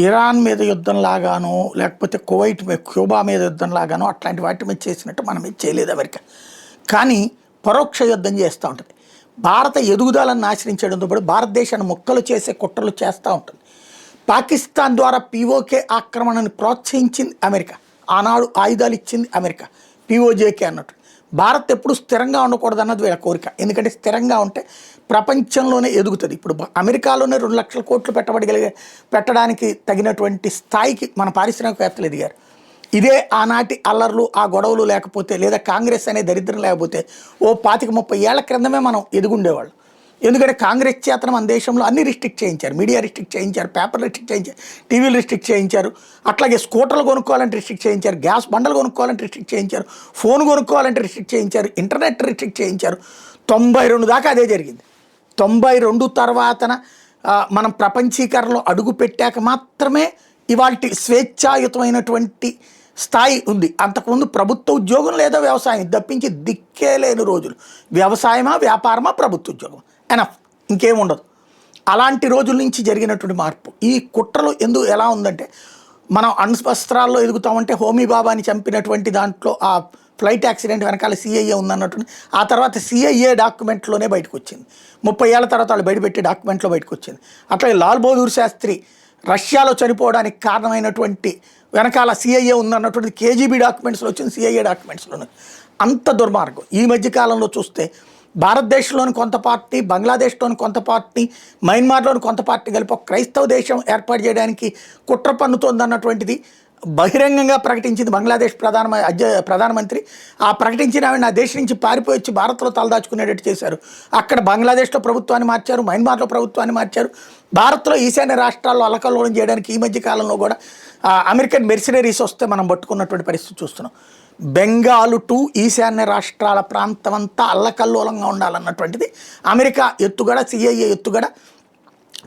Iran మీద యుద్ధం లాగానో లేకపోతే క్యూబా మీద యుద్ధం లాగానో అట్లాంటి వాటి మీద చేసినట్టు మనం ఇది చేయలేదు అమెరికా. కానీ పరోక్ష యుద్ధం చేస్తూ ఉంటుంది. భారత ఎదుగుదలను నాశనం చేయడంతో పాటు భారతదేశాన్ని ముక్కలు చేసే కుట్రలు చేస్తూ ఉంటుంది. పాకిస్తాన్ ద్వారా పీఓకే ఆక్రమణను ప్రోత్సహించింది అమెరికా. ఆనాడు ఆయుధాలు ఇచ్చింది అమెరికా, పీఓజేకే అన్నట్టు. భారత్ ఎప్పుడు స్థిరంగా ఉండకూడదు అన్నది వీళ్ళ కోరిక. ఎందుకంటే స్థిరంగా ఉంటే ప్రపంచంలోనే ఎదుగుతుంది. ఇప్పుడు అమెరికాలోనే 2 లక్షల కోట్లు పెట్టడానికి తగినటువంటి స్థాయికి మన పారిశ్రామికవేత్తలు ఎదిగారు. ఇదే ఆనాటి అల్లర్లు ఆ గొడవలు లేకపోతే, లేదా కాంగ్రెస్ అనే దరిద్రం లేకపోతే ఓ 25-30 ఏళ్ల క్రిందమే మనం ఎదుగుండేవాళ్ళు. ఎందుకంటే కాంగ్రెస్ చేతన మన దేశంలో అన్ని రిస్ట్రిక్ట్ చేయించారు. మీడియా రిస్ట్రిక్ట్ చేయించారు, పేపర్ రిస్ట్రిక్ట్ చేయించారు, టీవీలు రిస్ట్రిక్ట్ చేయించారు, అట్లాగే స్కూటర్లు కొనుక్కోవాలంటే రిస్ట్రిక్ట్ చేయించారు, గ్యాస్ బండలు కొనుక్కోవాలంటే రిస్ట్రిక్ట్ చేయించారు, ఫోన్ కొనుక్కోవాలంటే రిస్ట్రిక్ట్ చేయించారు, ఇంటర్నెట్ రిస్ట్రిక్ట్ చేయించారు. 92 దాకా అదే జరిగింది. 92 తర్వాతన మనం ప్రపంచీకరణలో అడుగు పెట్టాక మాత్రమే ఇవాళ స్వేచ్ఛాయుతమైనటువంటి స్థాయి ఉంది. అంతకుముందు ప్రభుత్వ ఉద్యోగం లేదా వ్యవసాయం తప్పించి దిక్కే లేని రోజులు. వ్యవసాయమా, వ్యాపారమా, ప్రభుత్వ ఉద్యోగం, ఎనఫ్, ఇంకేముండదు. అలాంటి రోజుల నుంచి జరిగినటువంటి మార్పు. ఈ కుట్రలు ఎలా ఉందంటే, మనం అణ్వస్త్రాల్లో ఎదుగుతామంటే హోమీ బాబాని చంపినటువంటి దాంట్లో ఆ ఫ్లైట్ యాక్సిడెంట్ వెనకాల సిఐఏ ఉందన్నట్టు ఆ తర్వాత సిఐఏ డాక్యుమెంట్లోనే బయటకు వచ్చింది. 30 ఏళ్ల తర్వాత వాళ్ళు బయటపెట్టే డాక్యుమెంట్లో బయటకు వచ్చింది. అట్లాగే లాల్ బహదూర్ శాస్త్రి రష్యాలో చనిపోవడానికి కారణమైనటువంటి వెనకాల సిఐఏ ఉందన్నటువంటి కేజీబీ డాక్యుమెంట్స్లో వచ్చింది, సిఐఏ డాక్యుమెంట్స్లోనే. అంత దుర్మార్గం. ఈ మధ్యకాలంలో చూస్తే భారతదేశంలోని కొంత పార్టీ, బంగ్లాదేశ్లోని కొంత పార్టీ, మయన్మార్లోని కొంత పార్టీ కలిపి ఒక క్రైస్తవ దేశం ఏర్పాటు చేయడానికి కుట్ర పన్నుతోందన్నటువంటిది బహిరంగంగా ప్రకటించింది బంగ్లాదేశ్ ప్రధానమంత్రి. ఆ ప్రకటించిన ఆవిడ నా దేశం నుంచి పారిపోయి వచ్చి భారత్లో తలదాచుకునేటట్టు చేశారు. అక్కడ బంగ్లాదేశ్లో ప్రభుత్వాన్ని మార్చారు, మయన్మార్లో ప్రభుత్వాన్ని మార్చారు. భారత్లో ఈశాన్య రాష్ట్రాల్లో అల్లకల్లోలం చేయడానికి ఈ మధ్య కాలంలో కూడా అమెరికన్ మెర్సినరీస్ వస్తే మనం పట్టుకున్నటువంటి పరిస్థితి చూస్తున్నాం. బెంగాలు టు ఈశాన్య రాష్ట్రాల ప్రాంతం అంతా అల్లకల్లోలంగా ఉండాలన్నటువంటిది అమెరికా ఎత్తుగడ, సిఐఏ ఎత్తుగడ.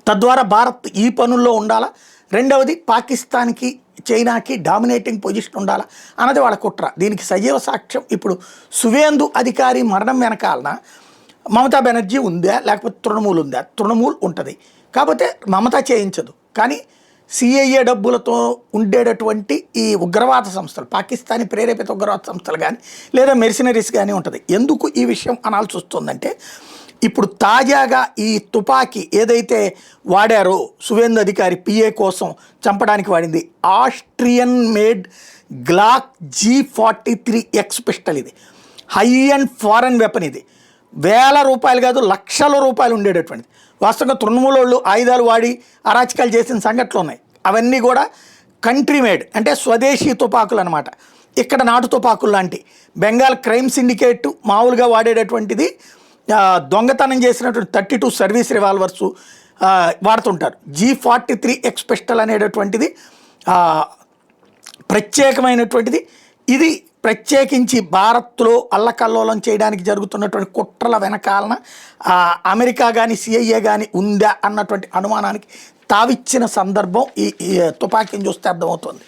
తద్వారా భారత్ ఈ పనుల్లో ఉండాలా. రెండవది, పాకిస్తాన్కి, చైనాకి డామినేటింగ్ పొజిషన్ ఉండాలా అన్నది వాళ్ళ కుట్ర. దీనికి సజీవ సాక్ష్యం ఇప్పుడు సువేందు అధికారి మరణం వెనకాలన మమతా బెనర్జీ ఉందా, లేకపోతే తృణమూల్ ఉందా? తృణమూల్ ఉంటుంది, కాకపోతే మమతా చేయించదు. కానీ సిఐఏ డబ్బులతో ఉండేటటువంటి ఈ ఉగ్రవాద సంస్థలు, పాకిస్తానీ ప్రేరేపిత ఉగ్రవాద సంస్థలు కానీ లేదా మెర్సినరీస్ కానీ ఉంటుంది. ఎందుకు ఈ విషయం అనాల్సి వస్తుందంటే, ఇప్పుడు తాజాగా ఈ తుపాకీ ఏదైతే వాడారో సువేందు అధికారి పిఏ కోసం చంపడానికి వాడింది Austrian made Glock G43X pistol. ఇది హై అండ్ ఫారెన్ వెపన్. ఇది వేల రూపాయలు కాదు, లక్షల రూపాయలు ఉండేటటువంటిది. వాస్తవంగా తృణమూలోళ్ళు ఆయుధాలు వాడి అరాచకాలు చేసిన సంఘటనలు ఉన్నాయి. అవన్నీ కూడా కంట్రీ మేడ్, అంటే స్వదేశీ తుపాకులు అనమాట. ఇక్కడ నాటు తుపాకులు లాంటి బెంగాల్ క్రైమ్ సిండికేట్ మామూలుగా వాడేటటువంటిది దొంగతనం చేసినటువంటి 32 సర్వీస్ రివాల్వర్స్ వాడుతుంటారు. G43X పిస్టల్ అనేటటువంటిది ప్రత్యేకమైనటువంటిది. ఇది ప్రత్యేకించి భారత్లో అల్లకల్లోలం చేయడానికి జరుగుతున్నటువంటి కుట్రల వెనకాలన అమెరికా కానీ సిఐఏ కానీ ఉందా అన్నటువంటి అనుమానానికి తావిచ్చిన సందర్భం ఈ తుపాకీని చూస్తే అర్థమవుతుంది.